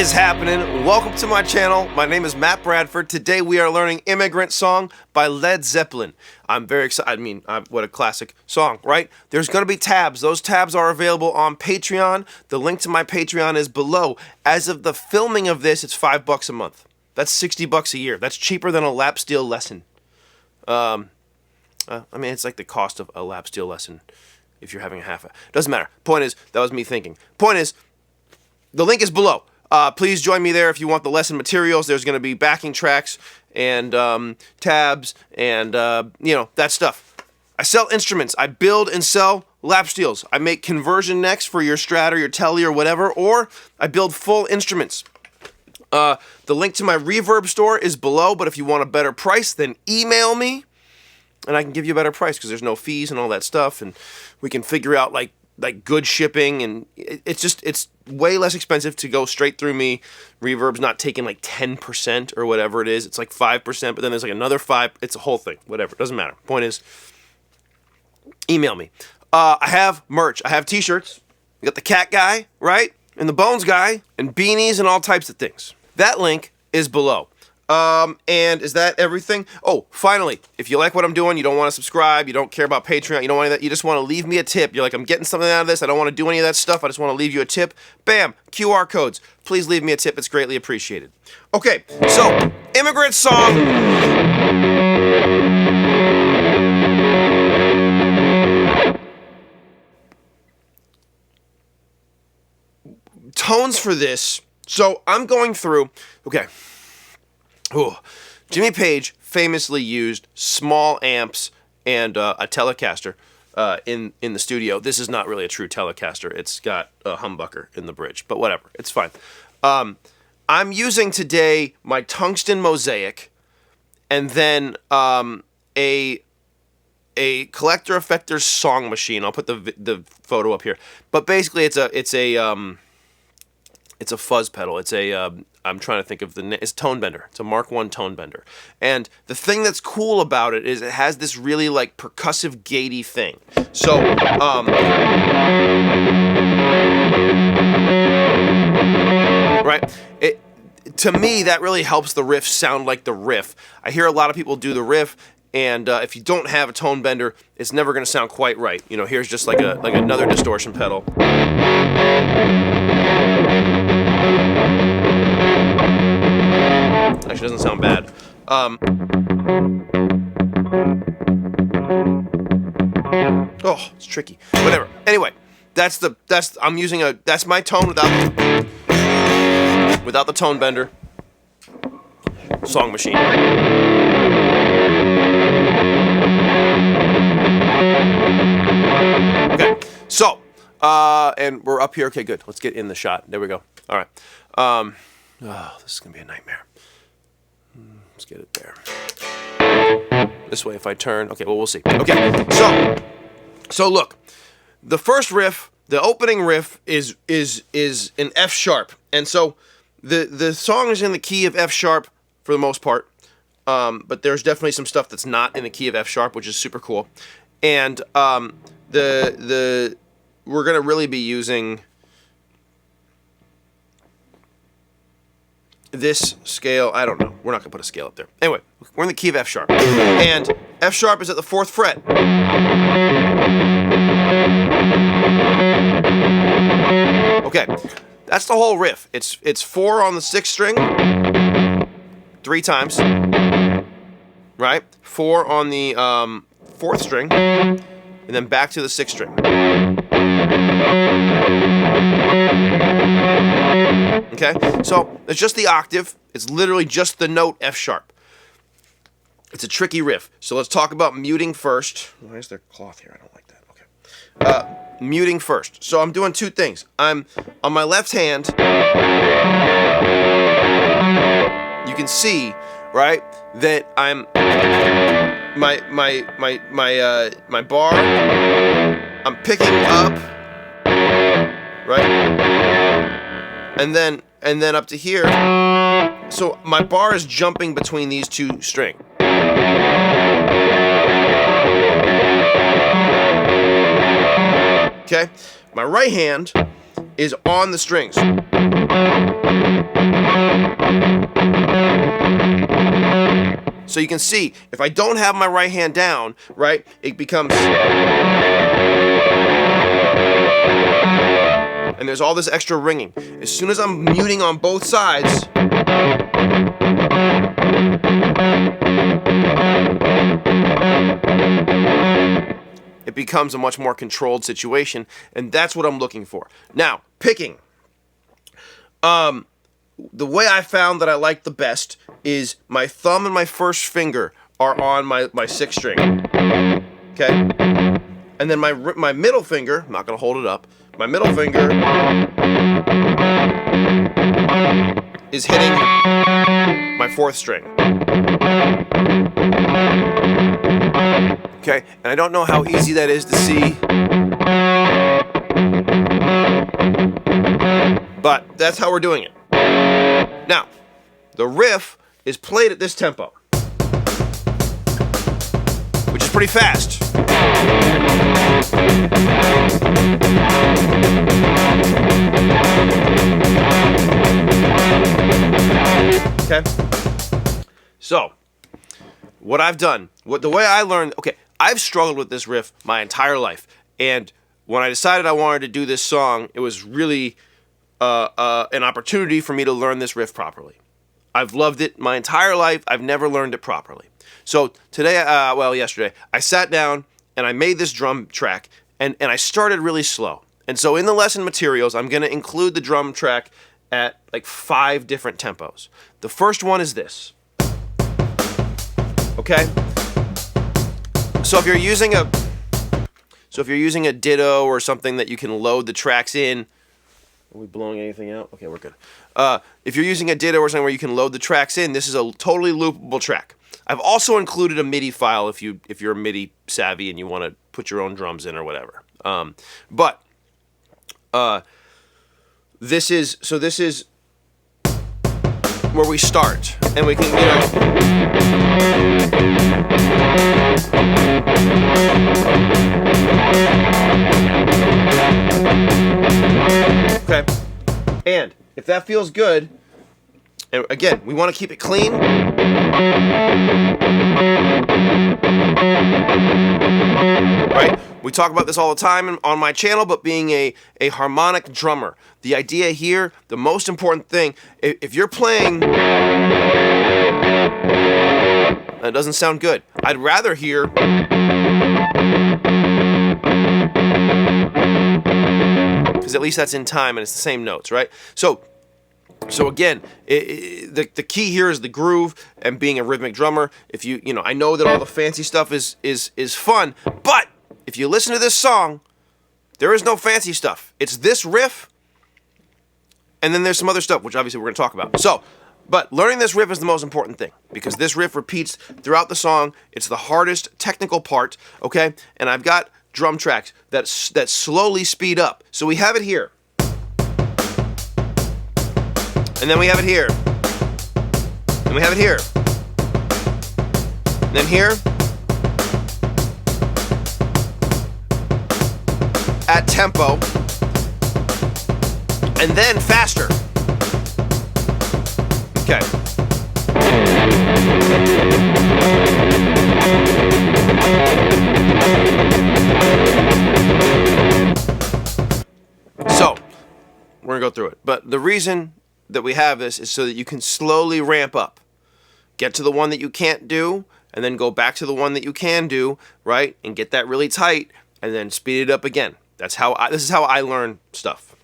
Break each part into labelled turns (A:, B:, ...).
A: Is happening? Welcome to my channel. My name is Matt Bradford. Today we are learning Immigrant Song by Led Zeppelin. I'm very excited. I mean, what a classic song, right? There's going to be tabs. Those tabs are available on Patreon. The link to my Patreon is below. As of the filming of this, it's $5 a month. That's $60 a year. That's cheaper than a lap steel lesson. I mean, it's like the cost of a lap steel lesson if you're having a half. Doesn't matter. Point is, that was me thinking. Point is, the link is below. Please join me there if you want the lesson materials. There's going to be backing tracks and tabs and, that stuff. I sell instruments. I build and sell lap steels. I make conversion necks for your Strat or your Tele or whatever, or I build full instruments. The link to my reverb store is below, but if you want a better price, then email me, and I can give you a better price because there's no fees and all that stuff, and we can figure out, like good shipping, and it's way less expensive to go straight through me. Reverb's not taking like 10% or whatever it is. It's like 5%, but then there's like another 5. It's a whole thing. Whatever. Doesn't matter. Point is, email me. I have merch. I have t-shirts. You got the cat guy, right? And the bones guy, and beanies and all types of things. That link is below. And is that everything? Oh, finally, if you like what I'm doing, you don't want to subscribe, you don't care about Patreon, you don't want any of that, you just want to leave me a tip. You're like, I'm getting something out of this, I don't want to do any of that stuff, I just want to leave you a tip. Bam, QR codes. Please leave me a tip, it's greatly appreciated. Okay, so, Immigrant Song. Tones for this. So, I'm going through, okay. Ooh. Jimmy Page famously used small amps and a Telecaster in the studio. This is not really a true Telecaster. It's got a humbucker in the bridge, but whatever. It's fine. I'm using today my tungsten Mosaic, and then a Collector Effectors song machine. I'll put the photo up here. But basically, it's a fuzz pedal. It's a I'm trying to think of it's a tone bender. It's a Mark I tone bender. And the thing that's cool about it is it has this really like percussive gatey thing. So right? To me, that really helps the riff sound like the riff. I hear a lot of people do the riff, and if you don't have a tone bender, it's never going to sound quite right. You know, here's just like another distortion pedal. Actually, doesn't sound bad. Oh, it's tricky. Whatever. Anyway, that's my tone without the tone bender. Song machine. Okay, so and we're up here. Okay, good. Let's get in the shot. There we go. All right. Oh, this is gonna be a nightmare. Let's get it there. This way, if I turn. Okay, well, we'll see. Okay, so look, the first riff, the opening riff is in F sharp, and so the song is in the key of F sharp for the most part, but there's definitely some stuff that's not in the key of F sharp, which is super cool, and we're gonna really be using this scale. I don't know. We're not going to put a scale up there. Anyway, we're in the key of F sharp. And F sharp is at the 4th fret. Okay, that's the whole riff. It's 4 on the 6th string, 3 times, right? 4 on the 4th string, and then back to the 6th string. Okay, so it's just the octave. It's literally just the note F sharp. It's a tricky riff. So let's talk about muting first. Why is there cloth here? I don't like that. Okay. Muting first. So I'm doing 2 things. I'm on my left hand. You can see, right, that I'm my bar. I'm picking up, right? And then up to here. So my bar is jumping between these 2 strings. Okay? My right hand is on the strings. So you can see, if I don't have my right hand down, right, it becomes... And there's all this extra ringing. As soon as I'm muting on both sides, it becomes a much more controlled situation, and that's what I'm looking for. Now, picking. The way I found that I like the best is my thumb and my first finger are on my 6th string. Okay? And then my middle finger, I'm not going to hold it up, my middle finger is hitting my 4th string. Okay? And I don't know how easy that is to see, but that's how we're doing it. Now, the riff is played at this tempo, which is pretty fast. Okay? So, what I've done, the way I learned, okay, I've struggled with this riff my entire life, and when I decided I wanted to do this song, it was really an opportunity for me to learn this riff properly. I've loved it my entire life. I've never learned it properly. So today, yesterday, I sat down and I made this drum track, and I started really slow. And so in the lesson materials, I'm going to include the drum track at like 5 different tempos. The first one is this. Okay? So if you're using a ditto or something that you can load the tracks in, are we blowing anything out? Okay, we're good. If you're using a ditto or something where you can load the tracks in, this is a totally loopable track. I've also included a MIDI file if you're MIDI savvy and you want to put your own drums in or whatever. This is where we start, and we can, Okay, and if that feels good, and again, we want to keep it clean. Right? We talk about this all the time on my channel, but being a harmonic drummer, the idea here, the most important thing, if you're playing, that doesn't sound good. I'd rather hear, because at least that's in time and it's the same notes, right? So again, the key here is the groove and being a rhythmic drummer. If I know that all the fancy stuff is fun, but if you listen to this song, there is no fancy stuff. It's this riff, and then there's some other stuff, which obviously we're going to talk about. But learning this riff is the most important thing, because this riff repeats throughout the song. It's the hardest technical part, okay? And I've got drum tracks that slowly speed up. So we have it here. And then we have it here. And we have it here. And then here. At tempo. And then faster. Okay. So, we're going to go through it. But the reason that we have this is so that you can slowly ramp up. Get to the one that you can't do, and then go back to the one that you can do, right? And get that really tight, and then speed it up again. This is how I learn stuff.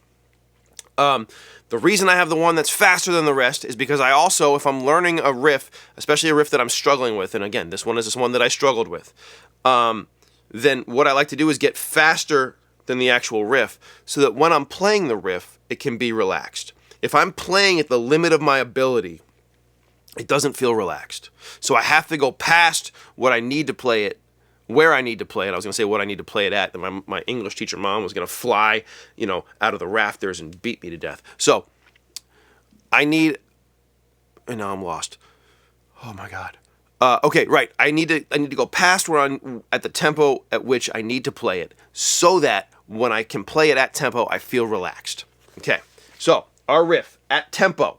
A: The reason I have the one that's faster than the rest is because I also, if I'm learning a riff, especially a riff that I'm struggling with, and again, this one is one that I struggled with, then what I like to do is get faster than the actual riff, so that when I'm playing the riff, it can be relaxed. If I'm playing at the limit of my ability, it doesn't feel relaxed. So I have to go past what I need to play it, where I need to play it. I was going to say what I need to play it at, and my English teacher mom was going to fly, out of the rafters and beat me to death. So and now I'm lost. Oh my God. Okay, right. I need to go past where I'm at the tempo at which I need to play it, so that when I can play it at tempo, I feel relaxed. Okay, so our riff at tempo.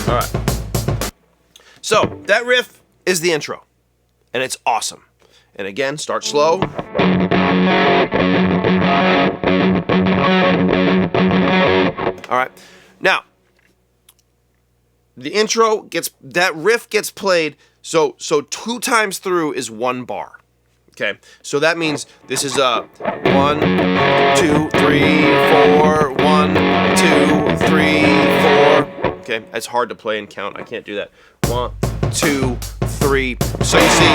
A: All right. So that riff is the intro, and it's awesome. And again, start slow. All right. Now, the intro that riff gets played, so 2 times through is 1 bar. Okay, so that means this is 1, 2, 3, 4, 1, 2, 3, 4. Okay, it's hard to play and count. I can't do that. 1, 2, 3. So you see,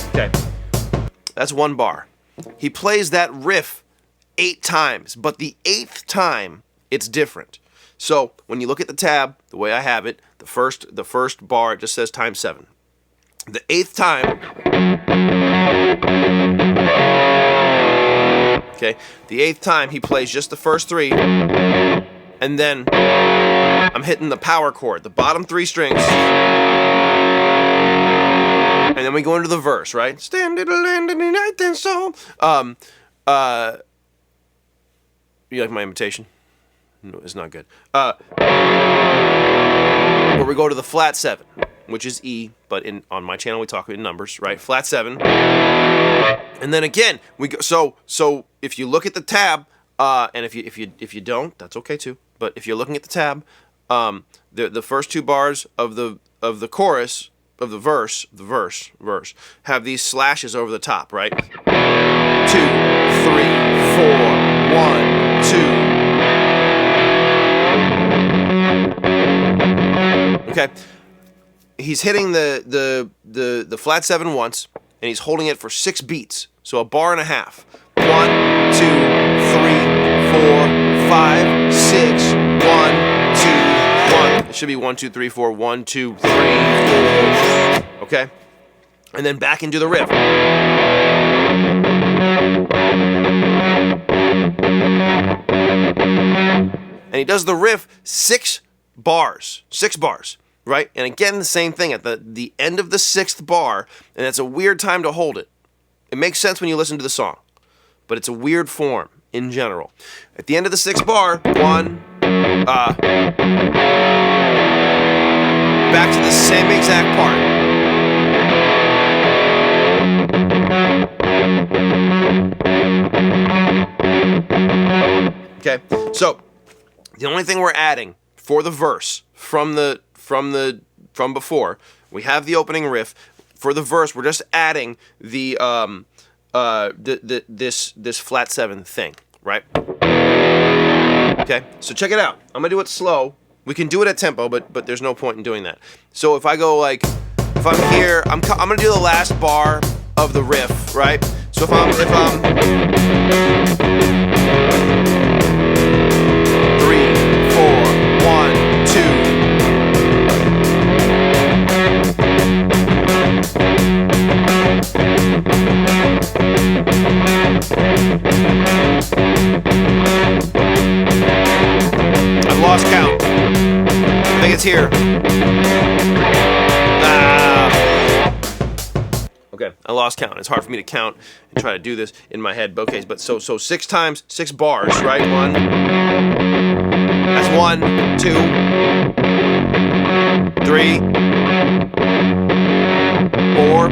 A: okay, that's 1 bar. He plays that riff 8 times, but the 8th time it's different. So when you look at the tab, the way I have it, the first bar, it just says times 7. The 8th time, okay, the 8th time he plays just the first 3, and then I'm hitting the power chord, the bottom 3 strings, and then we go into the verse, right? Stand in the land in the night and so. You like my imitation? No, it's not good. Where we go to the flat 7, which is E, but on my channel we talk in numbers, right? Flat 7, and then again we go. So if you look at the tab, and if you don't, that's okay too. But if you're looking at the tab, the first 2 bars of the chorus of the verse have these slashes over the top, right? 2, 3, 4, 1, 2. Okay. He's hitting the flat 7 once, and he's holding it for 6 beats, so a bar and a half. 1, 2, 3, 4, 5, 6. 1, 2, 1. It should be 1, 2, 3, 4. 1, 2, 3, 4. Okay, and then back into the riff. And he does the riff 6 bars. 6 bars. Right? And again, the same thing at the end of the 6th bar, and it's a weird time to hold it. It makes sense when you listen to the song, but it's a weird form in general. At the end of the 6th bar, 1, back to the same exact part. Okay, so the only thing we're adding for the verse from before, we have the opening riff. For the verse, we're just adding this flat 7 thing, right? Okay, so check it out. I'm gonna do it slow. We can do it at tempo, but there's no point in doing that. So if I go like, if I'm here, I'm gonna do the last bar of the riff, right? So if I'm 3, 4, 1, 2. I've lost count. I think it's here. Okay, I lost count. It's hard for me to count and try to do this in my head. Okay, but so 6 times, 6 bars, right? 1. That's 1, 2, 3, 4,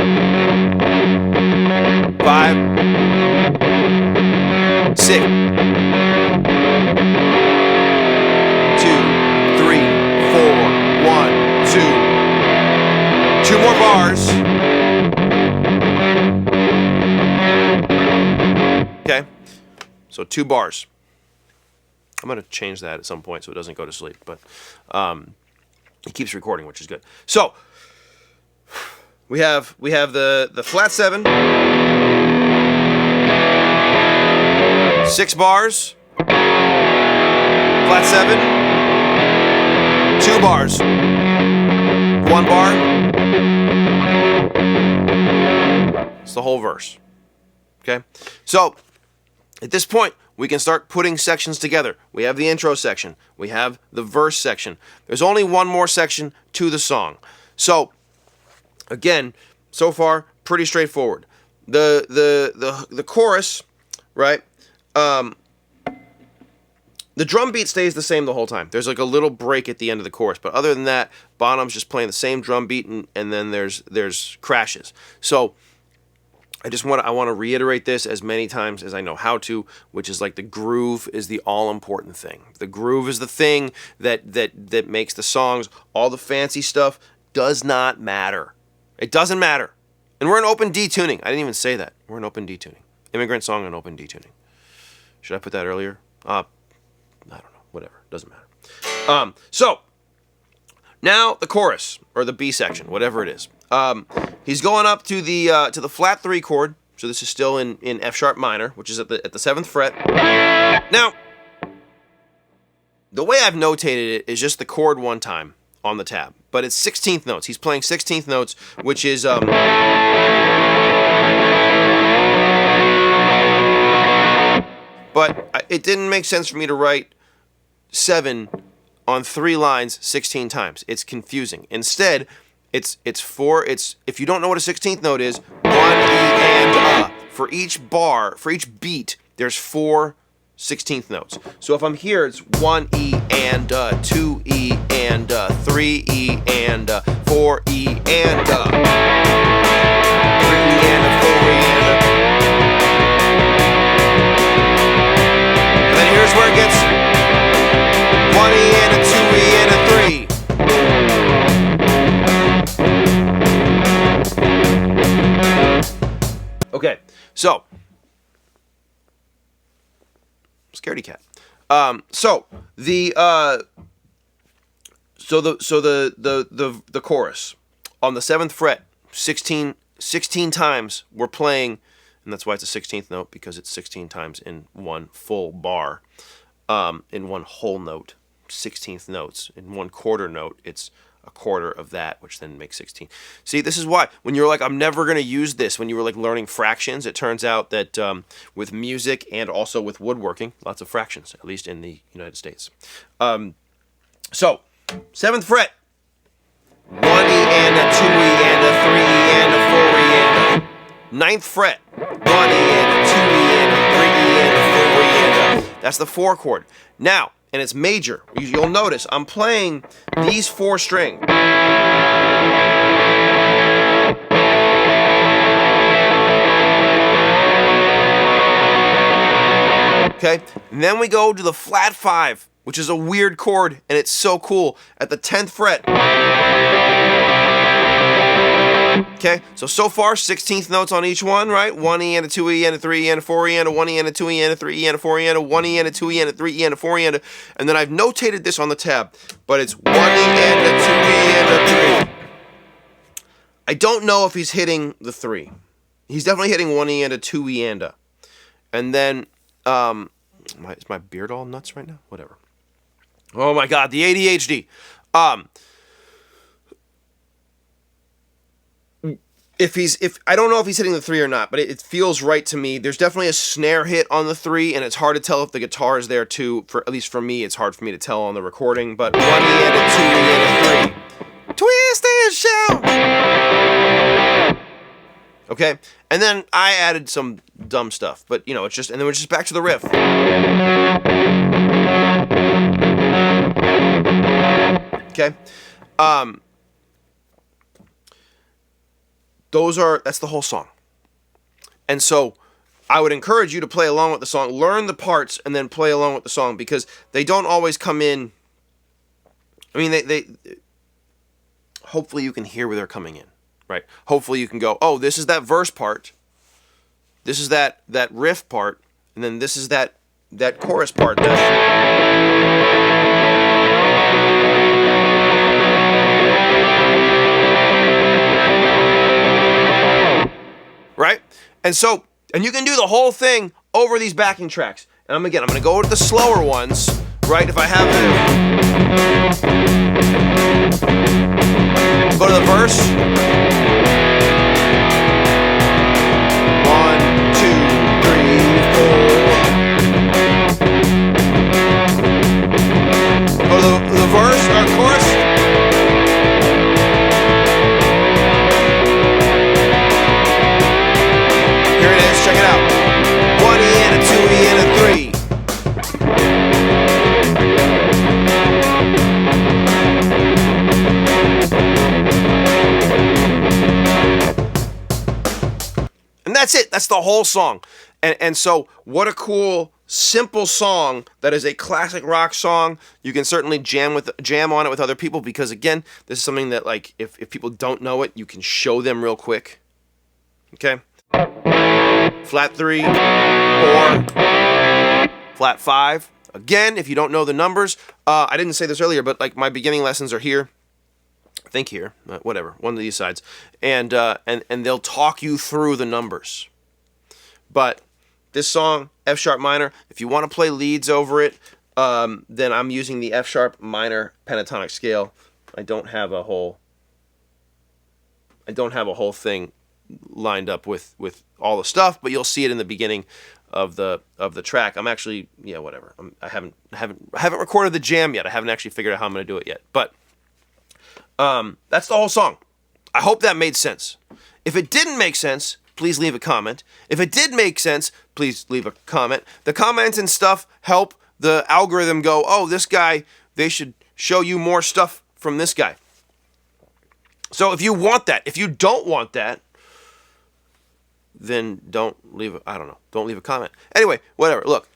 A: 5, 6. 2, 3, 4, 1, 2. 2 more bars. Okay, so 2 bars. I'm gonna change that at some point so it doesn't go to sleep, but it keeps recording, which is good. So we have the flat 7, 6 bars, flat 7, 2 bars, 1 bar. It's the whole verse. Okay? So, at this point, we can start putting sections together. We have the intro section. We have the verse section. There's only one more section to the song. So, again, so far, pretty straightforward. The chorus, right? The drum beat stays the same the whole time. There's like a little break at the end of the chorus, but other than that, Bonham's just playing the same drum beat, and then there's crashes. So I want to reiterate this as many times as I know how to, which is like the groove is the all-important thing. The groove is the thing that makes the songs. All the fancy stuff does not matter. It doesn't matter. And we're in open D tuning. I didn't even say that. We're in open D tuning. Immigrant Song and open D tuning. Should I put that earlier? I don't know. Whatever. Doesn't matter. So now the chorus or the B section, whatever it is. He's going up to the flat 3 chord. So this is still in F sharp minor, which is at the 7th fret. Now, the way I've notated it is just the chord one time on the tab, but it's 16th notes. He's playing 16th notes, which is but it didn't make sense for me to write 7 on 3 lines 16 times. It's confusing. Instead, it's if you don't know what a 16th note is, 1 E and for each bar, for each beat, there's 4 16th notes. So if I'm here, it's 1 E and 2 E and 3 E and 4 E and 3 E and 4 E and then here's where it gets 1 E and a 2 E and a 3. Okay, so scaredy cat. So the chorus on the 7th fret, 16 times we're playing, and that's why it's a 16th note, because it's 16 times in one full bar, in one whole note, 16th notes. In one quarter note, it's a quarter of that, which then makes 16. See, this is why when you're like, I'm never going to use this, when you were like learning fractions, it turns out that with music and also with woodworking, lots of fractions, at least in the United States. So 7th fret, 1 E and a 2 E and a 3 E and a 4 E and a 9th fret, 1 E and a 2 E and a 3 E and a 4 E and a, that's the 4 chord. Now, and it's major. You'll notice I'm playing these 4 strings. Okay, and then we go to the flat 5, which is a weird chord, and it's so cool, at the 10th fret. Okay, so far 16th notes on each one, right? 1 E and a 2 E and a 3 E and a 4 E and a 1 E and a 2 E and a 3 E and a 4 E and a 1 E and a 2 E and a 3 E and a 4 E and a, and then I've notated this on the tab, but it's 1 E and a 2 E and a 3. I don't know if he's hitting the 3. He's definitely hitting 1 E and a 2 E and a. And then, is my beard all nuts right now? Whatever. Oh my God, the ADHD. If I don't know if he's hitting the 3 or not, but it feels right to me. There's definitely a snare hit on the 3, and it's hard to tell if the guitar is there too. For at least for me, it's hard for me to tell on the recording. But 1 E and a 2 E and a 3, twist and shout. Okay, and then I added some dumb stuff, but you know, it's just, and then we're just back to the riff. Okay, that's the whole song. And so I would encourage you to play along with the song, learn the parts, and then play along with the song, because they don't always come in. I mean, they hopefully you can hear where they're coming in, right? Hopefully you can go, oh, this is that verse part, this is that riff part, and then this is that chorus part. Right? And so, and you can do the whole thing over these backing tracks. And I'm going to go to the slower ones, right? If I have the, go to the verse. 1, 2, 3, 4. Go to the verse or chorus. Here it is. Check it out. 1 E and a 2 E and a 3. And that's it. That's the whole song. And so what a cool, simple song that is a classic rock song. You can certainly jam on it with other people because, again, this is something that, like, if people don't know it, you can show them real quick. Okay? Flat 3, 4, flat 5. Again, if you don't know the numbers, I didn't say this earlier, but, like, my beginning lessons are here. I think here, whatever, one of these sides, and they'll talk you through the numbers. But this song, F sharp minor, if you want to play leads over it, then I'm using the F sharp minor pentatonic scale. I don't have a whole thing lined up with all the stuff, but you'll see it in the beginning of the track. I'm actually, yeah, whatever. I haven't recorded the jam yet. I haven't actually figured out how I'm going to do it yet, but. That's the whole song. I hope that made sense. If it didn't make sense, please leave a comment. If it did make sense, please leave a comment. The comments and stuff help the algorithm go, oh, this guy, they should show you more stuff from this guy. So if you want that, if you don't want that, then don't leave a comment. Anyway, whatever. Look,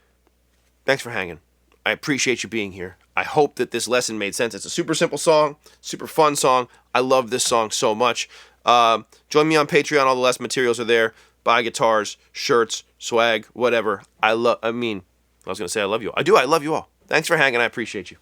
A: thanks for hanging. I appreciate you being here. I hope that this lesson made sense. It's a super simple song, super fun song. I love this song so much. Join me on Patreon. All the lesson materials are there. Buy guitars, shirts, swag, whatever. I was going to say I love you all. I do. I love you all. Thanks for hanging. I appreciate you.